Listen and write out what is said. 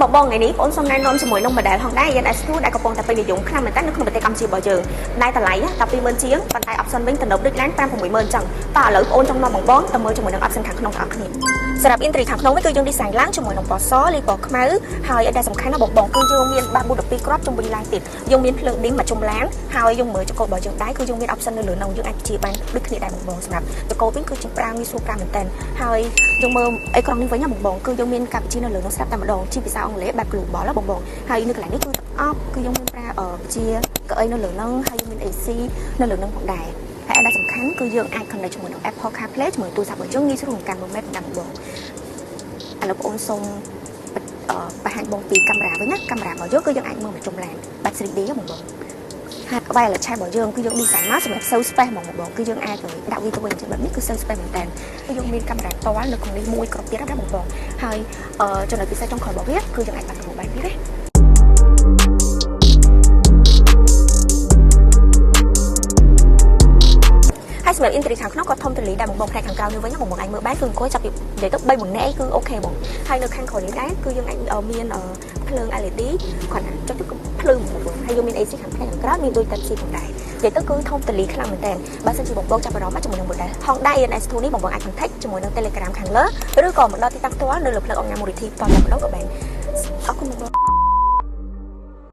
បងថ្ងៃនេះបងសូមណែនាំជាមួយនឹង model Honda ENS2 ដែលកំពុងតែពេញនិយមខ្លាំងមែនទែននៅក្នុងប្រទេសកម្ពុជារបស់យើងដែលតម្លៃ120,000ជាងប៉ុន្តែ option វិញទំនើបដូចឡាន 5-60000 អញ្ចឹងតើឥឡូវបងចង់នាំបងទៅមើលជាមួយនឹង option ខាងក្នុងបងប្អូនសម្រាប់ interior ខាងក្នុងវិញគឺយើង design ឡើងជាមួយនឹងពណ៌សឬពណ៌ខ្មៅហើយដែលសំខាន់ណាបងគឺយើងមានបាតប៊ូ12គ្រាប់ជុំវិញឡើងទៀតយើងមានភ្លើង dim មកជុំឡានហើយយើងមើលចង្កូតរបស់យើងដែរគឺយើងមាន option នៅលើនោះយើងអាចជាបានដូចគ្នាដែរបងសម្រាប់ចង្កូតវិញគឺជាប្រាំងាយស្រួលប្រាំមែនទែនហើយយើងមើលអេក្រង់នេះវិញណាបងគឺយើងមានកាប៊ីនៅលើនោះស្រាប់តែម្ដងជាភាសាអង់គ្លេសបែប global ណាបងហើយនៅកន្លែងនេះគឺអបគឺយើងមានប្រើជាកៅអីនៅលើនោះហើយយើងមាន AC នៅលើនោះផងដែរហើយដែលសំខាន់គឺយើងអាច connect ជាមួយនឹង Apple CarPlay ជាមួយទូរស័ព្ទរបស់យើងងាយស្រួលក្នុងការមើល map តាមបងឥឡូវបងអូនសូមបង្ហាញបងពីកាមេរ៉ាវិញណាកាមេរ៉ារបស់យើងគឺយើងអាចមើលមកជុំឡានបែប 3D បងហើយក្បែរលើឆាយរបស់យើងគឺយើង design មកសម្រាប់ save space ហ្មងបងគឺយើងអាចដាក់វាទៅវិញបែបនេះគឺ save space មែនតើគឺយើងមានកាមេរ៉ាផ្ទាល់នៅក្នុងនេះមួយគ្រាប់ទៀតណាបងហើយចំណុចពិសេសចុងក្រោយរបស់វាគឺយើងអាចបាត់របស់បែបនេះទេហើយសម្រាប់ interior ខាងក្នុងក៏ធំទូលាយដែរបងផ្នែកខាងក្រៅនេះវិញបងអាចមើលបានគឺអង្គុយចាប់ពីនិយាយទៅ3-4នាក់គឺអូខេបងហើយនៅខាងក្រោយនេះដែរគឺយើងអាចមានភ្លើង LED គាត់ចុចទៅភ្លើងបងហើយយើងមាន AC ខាងផ្នែកខាងក្រៅមានដូច Type C ផងដែរនិយាយទៅគឺធំទូលាយខ្លាំងមែនតើបើសិនជាបងចាប់អារម្មណ៍ជាមួយនឹង model Honda ENS2 នេះបងអាច contact ជាមួយនឹង Telegram ខាងលើឬក៏មកដល់ទីតាំងផ្ទាល់នៅលើផ្លូវអង្គញាមូរីធីផ្ទាល់តែម្ដងក៏បានអរគុណបង